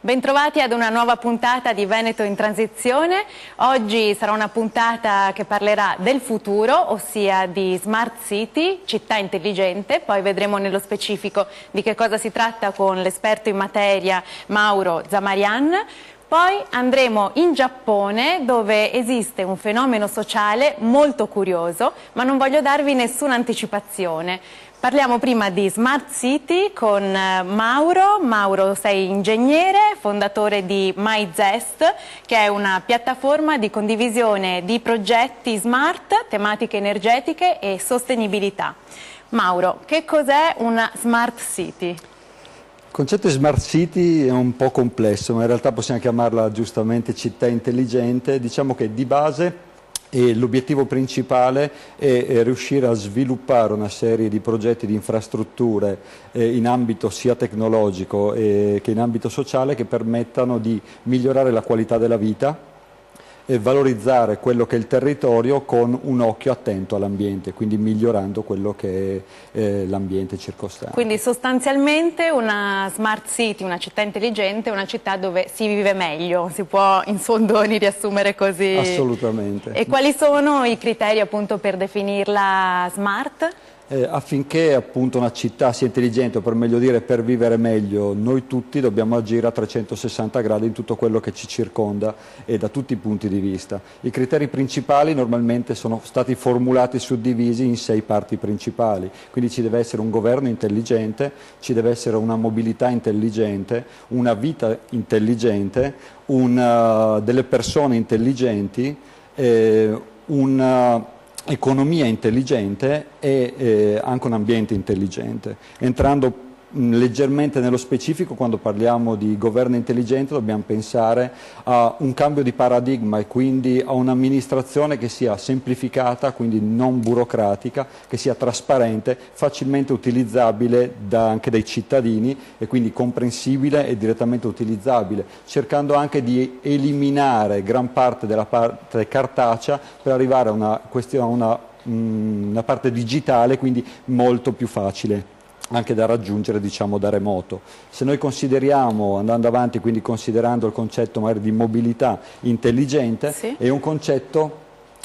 Bentrovati ad una nuova puntata di Veneto in Transizione. Oggi sarà una puntata che parlerà del futuro, ossia di Smart City, città intelligente. Poi vedremo nello specifico di che cosa si tratta con l'esperto in materia Mauro Zamarian. Poi andremo in Giappone, dove esiste un fenomeno sociale molto curioso, ma non voglio darvi nessuna anticipazione. Parliamo prima di Smart City con Mauro. Mauro, sei ingegnere, fondatore di MyZest, che è una piattaforma di condivisione di progetti smart, tematiche energetiche e sostenibilità. Mauro, che cos'è una Smart City? Il concetto di Smart City è un po' complesso, ma in realtà possiamo chiamarla giustamente città intelligente. Diciamo che di base l'obiettivo principale è riuscire a sviluppare una serie di progetti di infrastrutture in ambito sia tecnologico che in ambito sociale che permettano di migliorare la qualità della vita e valorizzare quello che è il territorio con un occhio attento all'ambiente, quindi migliorando quello che è l'ambiente circostante. Quindi sostanzialmente una Smart City, una città intelligente, è una città dove si vive meglio, si può in soldoni riassumere così? Assolutamente. E quali sono i criteri appunto per definirla smart? Affinché appunto una città sia intelligente, o per meglio dire per vivere meglio, noi tutti dobbiamo agire a 360 gradi in tutto quello che ci circonda e da tutti i punti di vista. I criteri principali normalmente sono stati formulati e suddivisi in 6 parti principali, quindi ci deve essere un governo intelligente, ci deve essere una mobilità intelligente, una vita intelligente, delle persone intelligenti, economia intelligente e anche un ambiente intelligente. Entrando leggermente nello specifico, quando parliamo di governo intelligente dobbiamo pensare a un cambio di paradigma e quindi a un'amministrazione che sia semplificata, quindi non burocratica, che sia trasparente, facilmente utilizzabile anche dai cittadini e quindi comprensibile e direttamente utilizzabile, cercando anche di eliminare gran parte della parte cartacea per arrivare a una parte digitale, quindi molto più facile anche da raggiungere, diciamo, da remoto. Se noi consideriamo, andando avanti, quindi considerando il concetto magari di mobilità intelligente, sì, è un concetto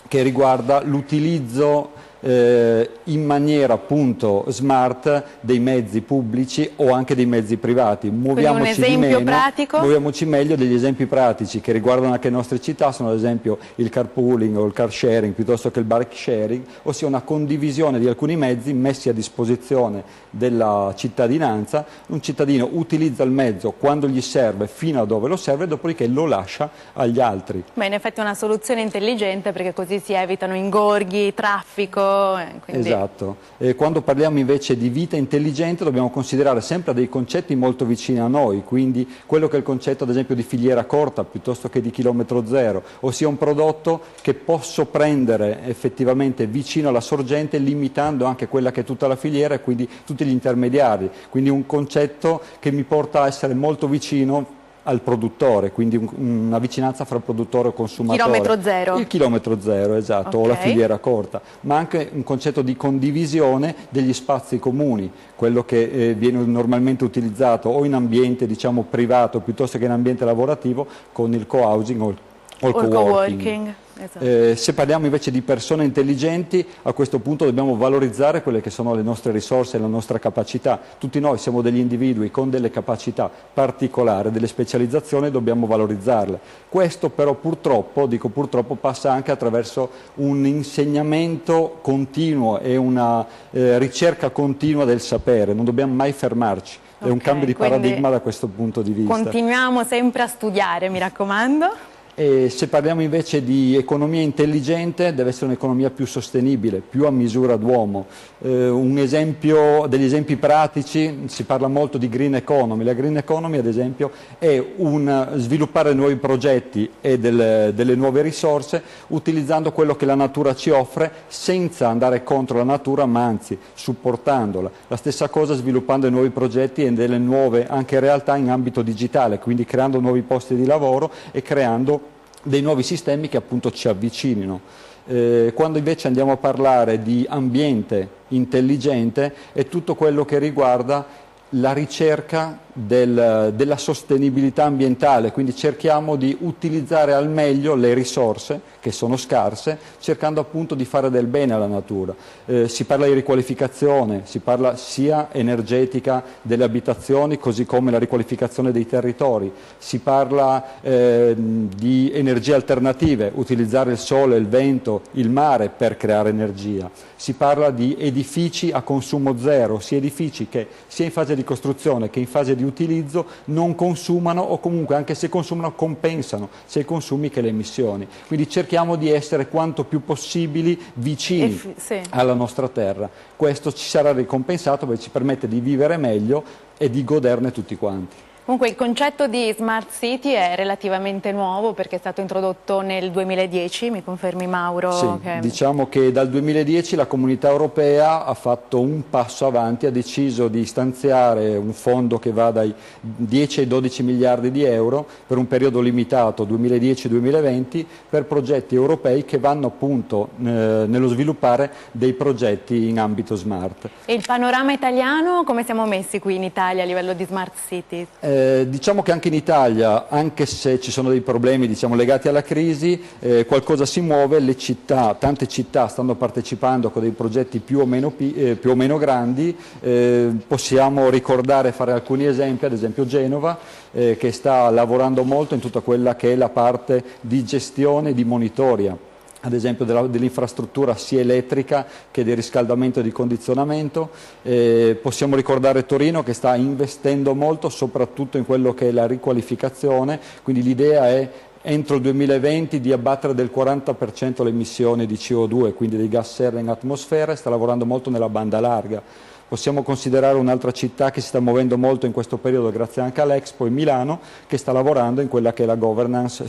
che riguarda l'utilizzo in maniera appunto smart dei mezzi pubblici o anche dei mezzi privati. Muoviamoci meglio. Degli esempi pratici che riguardano anche le nostre città sono ad esempio il carpooling o il car sharing piuttosto che il bike sharing, ossia una condivisione di alcuni mezzi messi a disposizione della cittadinanza. Un cittadino utilizza il mezzo quando gli serve, fino a dove lo serve, dopodiché lo lascia agli altri. Beh, in effetti è una soluzione intelligente perché così si evitano ingorghi, traffico. Quindi... Esatto. Quando parliamo invece di vita intelligente dobbiamo considerare sempre dei concetti molto vicini a noi, quindi quello che è il concetto ad esempio di filiera corta piuttosto che di chilometro zero, ossia un prodotto che posso prendere effettivamente vicino alla sorgente limitando anche quella che è tutta la filiera e quindi tutti gli intermediari, quindi un concetto che mi porta a essere molto vicino al produttore, quindi una vicinanza fra produttore e consumatore. Chilometro zero. Il chilometro zero, esatto, okay, o la filiera corta, ma anche un concetto di condivisione degli spazi comuni, quello che viene normalmente utilizzato o in ambiente, diciamo, privato piuttosto che in ambiente lavorativo con il co-housing o il co-working. Esatto. Se parliamo invece di persone intelligenti, a questo punto dobbiamo valorizzare quelle che sono le nostre risorse e la nostra capacità. Tutti noi siamo degli individui con delle capacità particolari, delle specializzazioni, e dobbiamo valorizzarle. Questo però purtroppo, dico purtroppo, passa anche attraverso un insegnamento continuo e una ricerca continua del sapere, non dobbiamo mai fermarci. È un cambio di paradigma da questo punto di vista. Continuiamo sempre a studiare, mi raccomando. E se parliamo invece di economia intelligente, deve essere un'economia più sostenibile, più a misura d'uomo. Degli esempi pratici, si parla molto di green economy. La green economy, ad esempio, è sviluppare nuovi progetti e delle nuove risorse utilizzando quello che la natura ci offre senza andare contro la natura, ma anzi supportandola. La stessa cosa sviluppando nuovi progetti e delle nuove anche realtà in ambito digitale, quindi creando nuovi posti di lavoro e creando dei nuovi sistemi che appunto ci avvicinino. Quando invece andiamo a parlare di ambiente intelligente è tutto quello che riguarda la ricerca della sostenibilità ambientale, quindi cerchiamo di utilizzare al meglio le risorse che sono scarse, cercando appunto di fare del bene alla natura. Si parla di riqualificazione, si parla sia energetica delle abitazioni così come la riqualificazione dei territori, si parla di energie alternative, utilizzare il sole, il vento, il mare per creare energia, si parla di edifici a consumo zero, sia edifici che sia in fase di costruzione che in fase di utilizzo non consumano o comunque anche se consumano compensano sia i consumi che le emissioni. Quindi cerchiamo di essere quanto più possibili vicini alla nostra terra. Questo ci sarà ricompensato perché ci permette di vivere meglio e di goderne tutti quanti. Comunque il concetto di Smart City è relativamente nuovo perché è stato introdotto nel 2010, mi confermi Mauro? Sì, diciamo che dal 2010 la Comunità Europea ha fatto un passo avanti, ha deciso di stanziare un fondo che va dai 10 ai 12 miliardi di euro per un periodo limitato 2010-2020 per progetti europei che vanno appunto nello sviluppare dei progetti in ambito smart. E il panorama italiano, come siamo messi qui in Italia a livello di Smart City? Diciamo che anche in Italia, anche se ci sono dei problemi legati alla crisi, qualcosa si muove, tante città stanno partecipando con dei progetti più o meno grandi, possiamo ricordare e fare alcuni esempi, ad esempio Genova, che sta lavorando molto in tutta quella che è la parte di gestione e di monitoria, ad esempio dell'infrastruttura sia elettrica che di riscaldamento e di condizionamento. Possiamo ricordare Torino che sta investendo molto soprattutto in quello che è la riqualificazione, quindi l'idea è entro il 2020 di abbattere del 40% le emissioni di CO2, quindi dei gas serra in atmosfera, e sta lavorando molto nella banda larga. Possiamo considerare un'altra città che si sta muovendo molto in questo periodo grazie anche all'Expo in Milano, che sta lavorando in quella che è la governance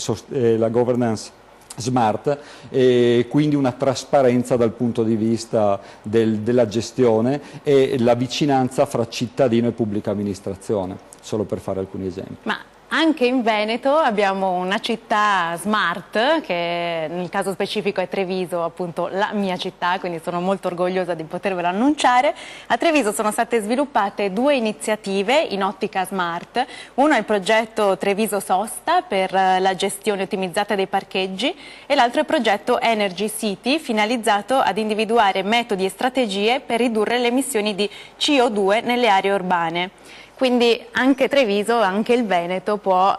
smart e quindi una trasparenza dal punto di vista della gestione e la vicinanza fra cittadino e pubblica amministrazione, solo per fare alcuni esempi. Ma anche in Veneto abbiamo una città smart, che nel caso specifico è Treviso, appunto la mia città, quindi sono molto orgogliosa di potervelo annunciare. A Treviso sono state sviluppate due iniziative in ottica smart. Uno è il progetto Treviso Sosta per la gestione ottimizzata dei parcheggi e l'altro è il progetto Energy City, finalizzato ad individuare metodi e strategie per ridurre le emissioni di CO2 nelle aree urbane. Quindi anche Treviso, anche il Veneto può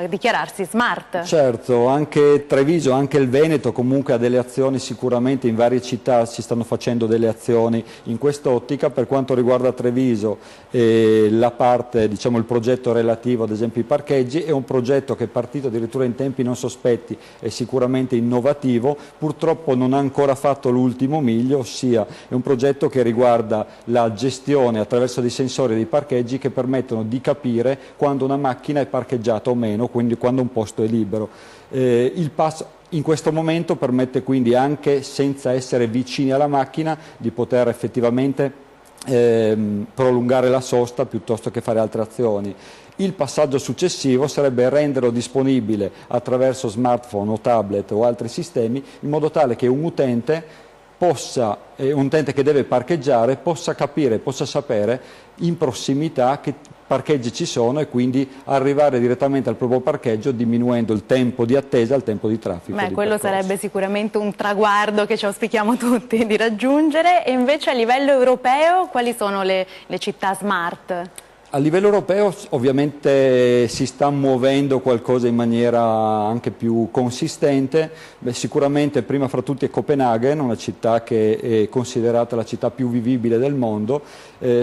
dichiararsi smart. Certo, anche Treviso, anche il Veneto comunque ha delle azioni, sicuramente in varie città si stanno facendo delle azioni in quest'ottica. Per quanto riguarda Treviso, la parte, diciamo, il progetto relativo ad esempio ai parcheggi è un progetto che è partito addirittura in tempi non sospetti e sicuramente innovativo, purtroppo non ha ancora fatto l'ultimo miglio, ossia è un progetto che riguarda la gestione attraverso dei sensori dei parcheggi che permettono di capire quando una macchina è parcheggiata o meno, quindi quando un posto è libero. Il pass in questo momento permette quindi, anche senza essere vicini alla macchina, di poter effettivamente prolungare la sosta piuttosto che fare altre azioni. Il passaggio successivo sarebbe renderlo disponibile attraverso smartphone o tablet o altri sistemi, in modo tale che un utente che deve parcheggiare possa capire, possa sapere in prossimità che parcheggi ci sono e quindi arrivare direttamente al proprio parcheggio, diminuendo il tempo di attesa, il tempo di traffico. Quello sarebbe sicuramente un traguardo che ci auspichiamo tutti di raggiungere. E invece a livello europeo quali sono le città smart? A livello europeo ovviamente si sta muovendo qualcosa in maniera anche più consistente. Sicuramente prima fra tutti è Copenaghen, una città che è considerata la città più vivibile del mondo,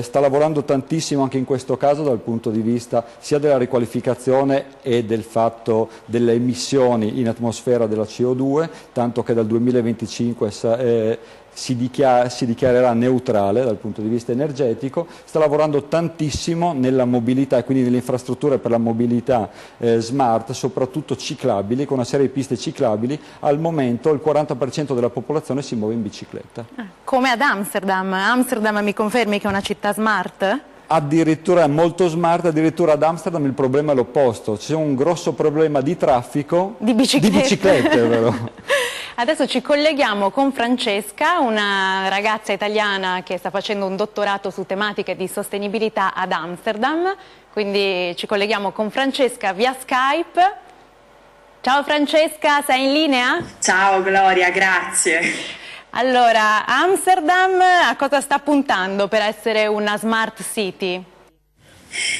sta lavorando tantissimo anche in questo caso dal punto di vista sia della riqualificazione e del fatto delle emissioni in atmosfera della CO2, tanto che dal 2025 si dichiarerà neutrale dal punto di vista energetico. Sta lavorando tantissimo nella mobilità e quindi nelle infrastrutture per la mobilità smart, soprattutto ciclabili, con una serie di piste ciclabili. Al momento il 40% della popolazione si muove in bicicletta. Come ad Amsterdam. Amsterdam, mi confermi che è una città smart? Addirittura molto smart, addirittura ad Amsterdam il problema è l'opposto, c'è un grosso problema di traffico di biciclette, vero? Adesso ci colleghiamo con Francesca, una ragazza italiana che sta facendo un dottorato su tematiche di sostenibilità ad Amsterdam, quindi ci colleghiamo con Francesca via Skype. Ciao Francesca, sei in linea? Ciao Gloria, grazie. Allora, Amsterdam a cosa sta puntando per essere una smart city?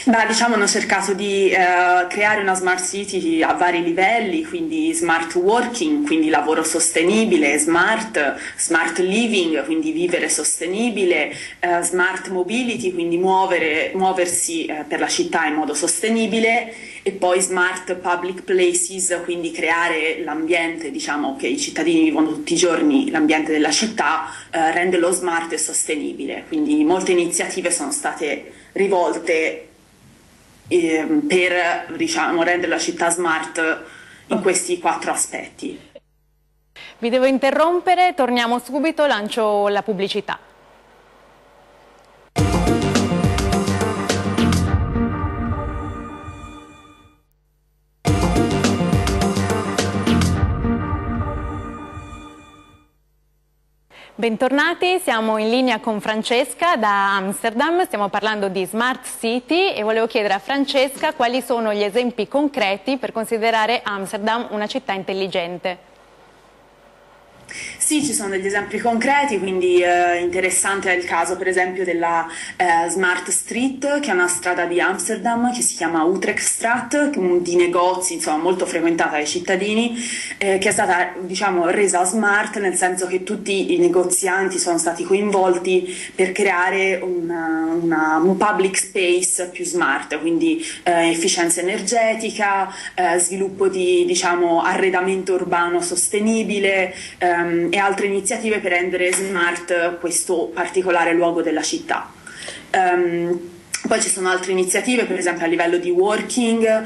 Beh, diciamo hanno cercato di creare una smart city a vari livelli, quindi smart working, quindi lavoro sostenibile, smart living, quindi vivere sostenibile, smart mobility, quindi muoversi per la città in modo sostenibile, e poi smart public places, quindi creare l'ambiente, diciamo, che i cittadini vivono tutti i giorni, l'ambiente della città, renderlo smart e sostenibile. Quindi molte iniziative sono state rivolte per, diciamo, rendere la città smart in questi 4 aspetti. Vi devo interrompere, torniamo subito, lancio la pubblicità. Bentornati, siamo in linea con Francesca da Amsterdam, stiamo parlando di Smart City e volevo chiedere a Francesca quali sono gli esempi concreti per considerare Amsterdam una città intelligente. Sì, ci sono degli esempi concreti, quindi interessante è il caso per esempio della Smart Street, che è una strada di Amsterdam che si chiama Utrechtstraat, di negozi, insomma, molto frequentata dai cittadini, che è stata, diciamo, resa smart nel senso che tutti i negozianti sono stati coinvolti per creare un public space più smart, quindi efficienza energetica, sviluppo di, diciamo, arredamento urbano sostenibile, e altre iniziative per rendere smart questo particolare luogo della città. Poi ci sono altre iniziative, per esempio a livello di working,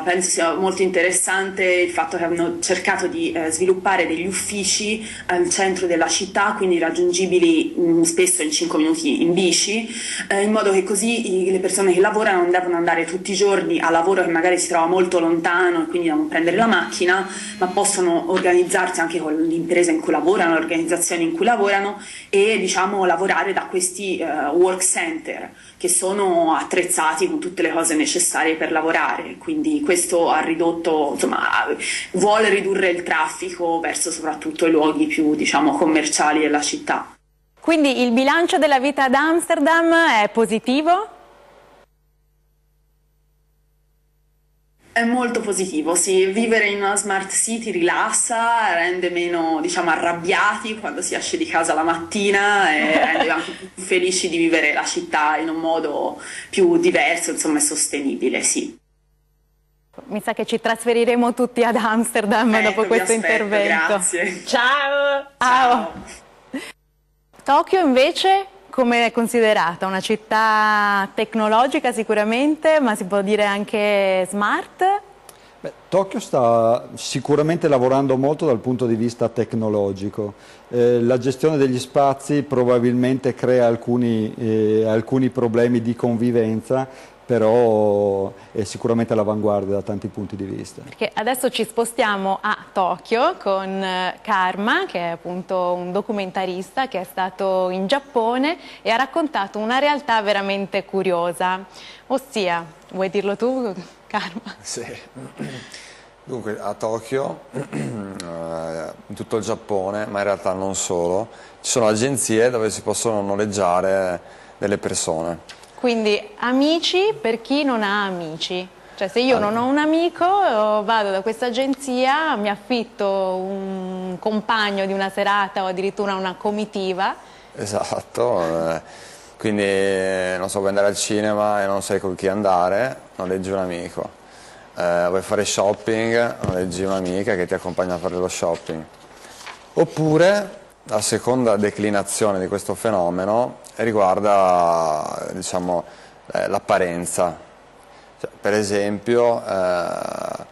penso sia molto interessante il fatto che hanno cercato di sviluppare degli uffici al centro della città, quindi raggiungibili spesso in 5 minuti in bici, in modo che così le persone che lavorano non devono andare tutti i giorni a lavoro che magari si trova molto lontano e quindi devono prendere la macchina, ma possono organizzarsi anche con l'impresa in cui lavorano, l'organizzazione in cui lavorano, e, diciamo, lavorare da questi work center, che sono attrezzati con tutte le cose necessarie per lavorare. Quindi questo ha ridotto, insomma, vuole ridurre il traffico verso soprattutto i luoghi più, diciamo, commerciali della città. Quindi il bilancio della vita ad Amsterdam è positivo? È molto positivo, sì. Vivere in una smart city rilassa, rende meno, diciamo, arrabbiati quando si esce di casa la mattina e rende anche più felici di vivere la città in un modo più diverso, insomma, e sostenibile, sì. Mi sa che ci trasferiremo tutti ad Amsterdam dopo questo intervento. Grazie. Ciao! Ciao! Tokyo invece come è considerata? Una città tecnologica sicuramente, ma si può dire anche smart? Beh, Tokyo sta sicuramente lavorando molto dal punto di vista tecnologico. La gestione degli spazi probabilmente crea alcuni problemi di convivenza, però è sicuramente all'avanguardia da tanti punti di vista. Perché adesso ci spostiamo a Tokyo con Karma, che è appunto un documentarista che è stato in Giappone e ha raccontato una realtà veramente curiosa. Ossia, vuoi dirlo tu, Karma? Sì. Dunque, a Tokyo, in tutto il Giappone, ma in realtà non solo, ci sono agenzie dove si possono noleggiare delle persone. Quindi amici per chi non ha amici. Cioè se io non ho un amico, vado da questa agenzia, mi affitto un compagno di una serata o addirittura una comitiva. Esatto, quindi non so, vuoi andare al cinema e non sai con chi andare, noleggi un amico. Vuoi fare shopping, noleggi un'amica che ti accompagna a fare lo shopping. Oppure la seconda declinazione di questo fenomeno riguarda, diciamo, l'apparenza. Cioè, per esempio, un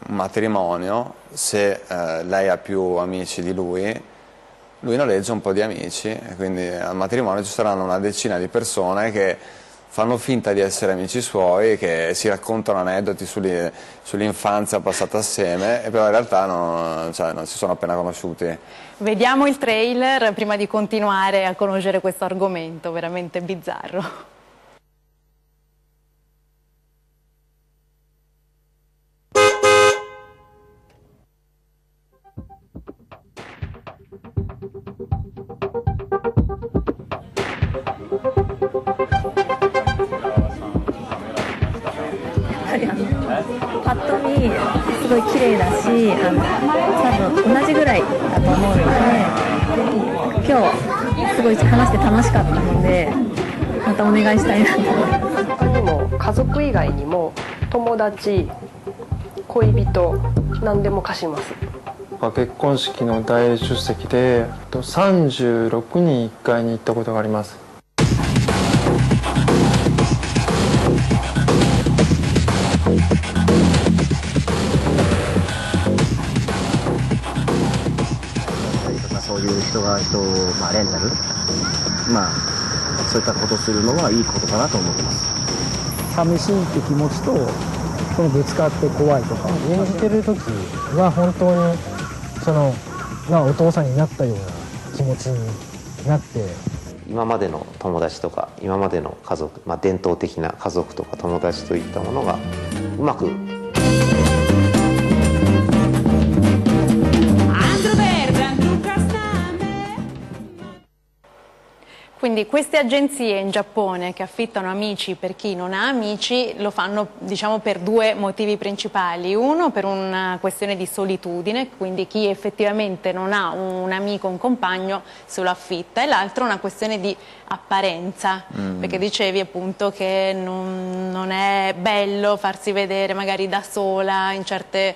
matrimonio, se lei ha più amici di lui noleggia un po' di amici, e quindi al matrimonio ci saranno una decina di persone che fanno finta di essere amici suoi, che si raccontano aneddoti sull'infanzia passata assieme, e però in realtà non si sono appena conosciuti. Vediamo il trailer prima di continuare a conoscere questo argomento veramente bizzarro.パッと見すごい綺麗だし、多分同じぐらいだと思うので、今日すごい話して楽しかったので、またお願いしたいなと思います。他にも家族以外にも友達、恋人、何でも貸します。結婚式の大出席で36人1回に行ったことがあります。そういう人をレンタル、そういったことをするのはいいことかなと思ってます。寂しいって気持ちと、このぶつかって怖いとか演じてる時は本当にお父さんになったような気持ちになって、今までの友達とか今までの家族、伝統的な家族とか友達といったものがうまくQuindi queste agenzie in Giappone che affittano amici per chi non ha amici lo fanno, diciamo, per due motivi principali. Uno, per una questione di solitudine, quindi chi effettivamente non ha un amico, un compagno se lo affitta, e l'altro una questione di apparenza, perché dicevi appunto che non è bello farsi vedere magari da sola in certe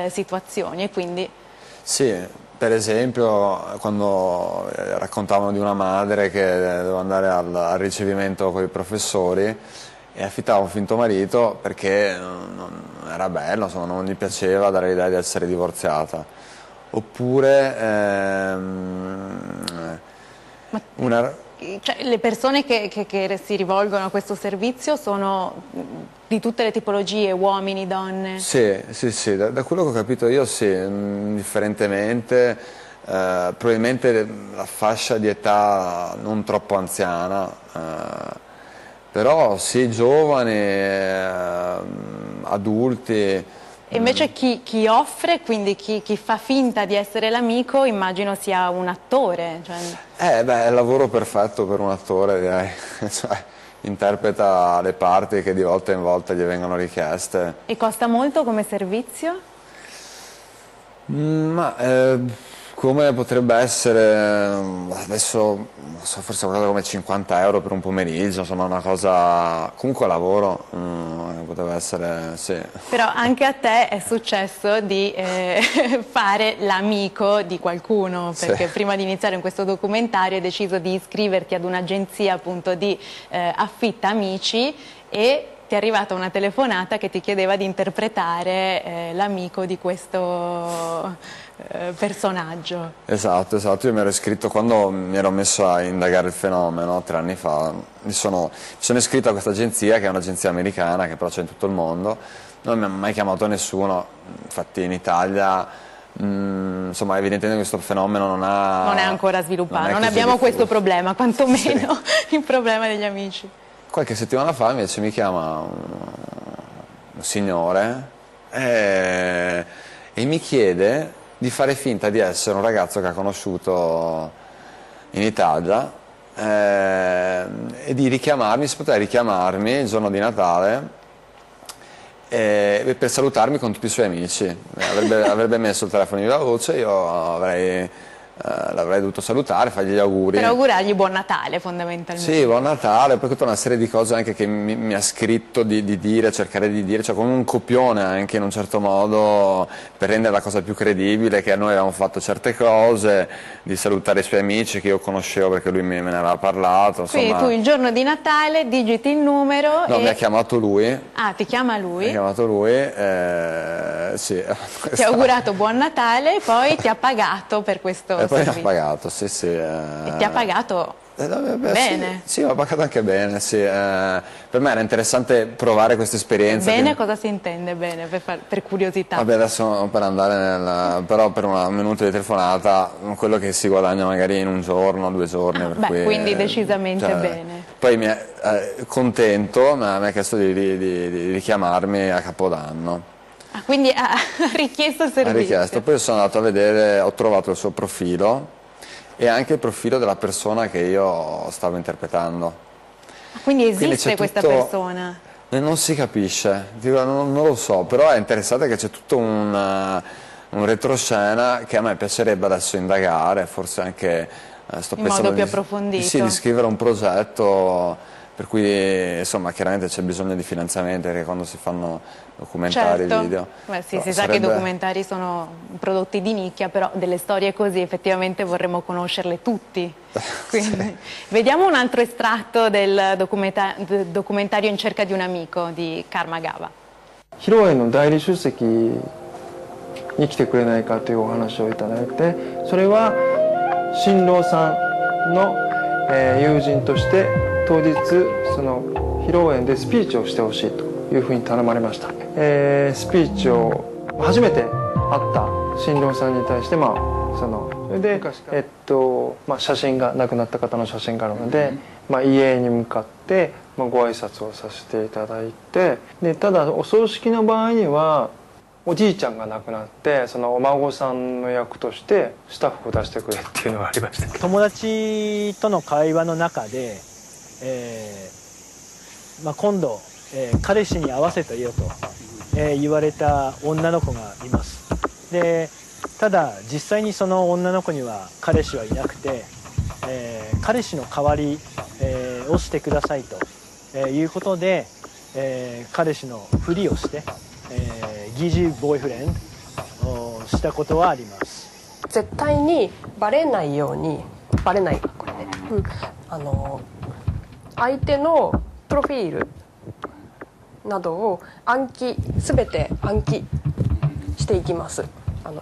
situazioni, e quindi... Sì. Per esempio, quando raccontavano di una madre che doveva andare al ricevimento con i professori e affittava un finto marito perché non era bello, insomma, non gli piaceva dare l'idea di essere divorziata. Oppure Cioè, le persone che si rivolgono a questo servizio sono di tutte le tipologie, uomini, donne? Sì, da quello che ho capito io sì, indifferentemente, probabilmente la fascia di età non troppo anziana, però sì, giovani, adulti. E invece chi offre, quindi chi fa finta di essere l'amico, immagino sia un attore. Cioè... È il lavoro perfetto per un attore, direi. Cioè, interpreta le parti che di volta in volta gli vengono richieste. E costa molto come servizio? Come potrebbe essere, adesso forse qualcosa come 50 euro per un pomeriggio, insomma una cosa, comunque lavoro, potrebbe essere, sì. Però anche a te è successo di fare l'amico di qualcuno, perché sì, prima di iniziare in questo documentario hai deciso di iscriverti ad un'agenzia appunto di affitta amici, e ti è arrivata una telefonata che ti chiedeva di interpretare l'amico di questo personaggio. Esatto, io mi ero iscritto quando mi ero messo a indagare il fenomeno 3 anni fa, mi sono iscritto a questa agenzia, che è un'agenzia americana che però c'è in tutto il mondo, non mi ha mai chiamato nessuno, infatti in Italia insomma evidentemente questo fenomeno non è ancora sviluppato, non abbiamo questo problema, quantomeno sì, il problema degli amici. Qualche settimana fa invece mi chiama un signore e mi chiede di fare finta di essere un ragazzo che ha conosciuto in Italia e di richiamarmi, se poteva richiamarmi il giorno di Natale per salutarmi con tutti i suoi amici. Avrebbe messo il telefono in viva voce, io l'avrei dovuto salutare, fargli gli auguri. Per augurargli buon Natale fondamentalmente. Sì, buon Natale, poi tutta una serie di cose anche che mi ha scritto di dire, cercare di dire, cioè come un copione anche in un certo modo, per rendere la cosa più credibile, che noi avevamo fatto certe cose, di salutare i suoi amici che io conoscevo perché lui me ne aveva parlato. Insomma. Quindi tu il giorno di Natale digiti il numero No, mi ha chiamato lui. Ah, ti chiama lui? Mi ha chiamato lui, sì. Ti ha augurato buon Natale e poi ti ha pagato per questo poi mi ha servizio. pagato, sì. E ti ha pagato Bene. Sì, ho pagato anche bene, sì. Per me era interessante provare questa esperienza. Bene, cosa si intende bene, per curiosità? Vabbè, adesso per andare però per un minuto di telefonata, quello che si guadagna magari in un giorno, 2 giorni. Per cui, quindi decisamente bene. Poi contento, mi ha chiesto di richiamarmi a Capodanno. Quindi ha richiesto il servizio? Ha richiesto, poi sono andato a vedere, ho trovato il suo profilo e anche il profilo della persona che io stavo interpretando. Quindi esiste questa persona? Non si capisce, non lo so, però è interessante che c'è tutto un retroscena che a me piacerebbe adesso indagare, forse anche sto in modo più approfondito. Sì, di scrivere un progetto, per cui insomma chiaramente c'è bisogno di finanziamenti, perché quando si fanno documentari, video. Sì, si sa che i documentari sono prodotti di nicchia, però delle storie così effettivamente vorremmo conoscerle tutti. Quindi, vediamo un altro estratto del documentario In cerca di un amico di Karma Gava. 披露宴の代理出席に来てくれないかというお話をいただいて、それは新郎さんの友人として当日その披露宴でスピーチをしてほしいというふうに頼まれました。スピーチを初めて会った新郎さんに対してそれで写真が亡くなった方の写真があるので、遺影に向かってご挨拶をさせていただいて、でただお葬式の場合にはおじいちゃんが亡くなってそのお孫さんの役としてスタッフを出してくれっていうのがありました。友達との会話の中で、今度、彼氏に会わせてよと、言われた女の子がいます。でただ実際にその女の子には彼氏はいなくて、彼氏の代わり、をしてくださいと、いうことで、彼氏のふりをして、疑似ボーイフレンドをしたことはあります。絶対にバレないように、バレないこれね、相手のプロフィールなどを全て暗記していきます。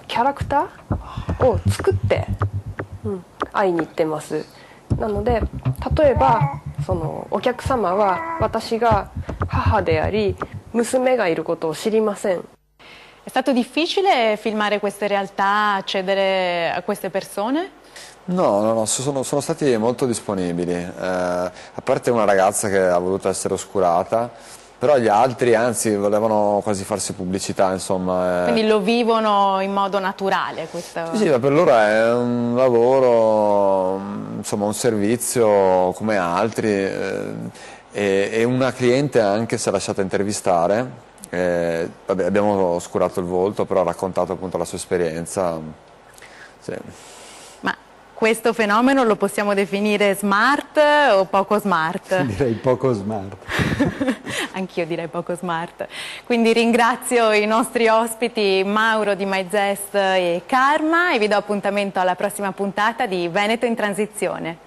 キャラクターを作って、会いに行ってます。なので例えばそのお客様は私が母であり娘がいることを知りません。È stato difficile filmare queste realtà, accedere a queste persone? No, sono stati molto disponibili, a parte una ragazza che ha voluto essere oscurata, però gli altri anzi volevano quasi farsi pubblicità, insomma. Quindi lo vivono in modo naturale questo? Sì, per loro è un lavoro, insomma un servizio come altri, e una cliente anche si è lasciata intervistare. Abbiamo oscurato il volto, però ha raccontato appunto la sua esperienza. Sì. Ma questo fenomeno lo possiamo definire smart o poco smart? Direi poco smart. Anch'io direi poco smart. Quindi ringrazio i nostri ospiti Mauro di MyZest e Karma e vi do appuntamento alla prossima puntata di Veneto in Transizione.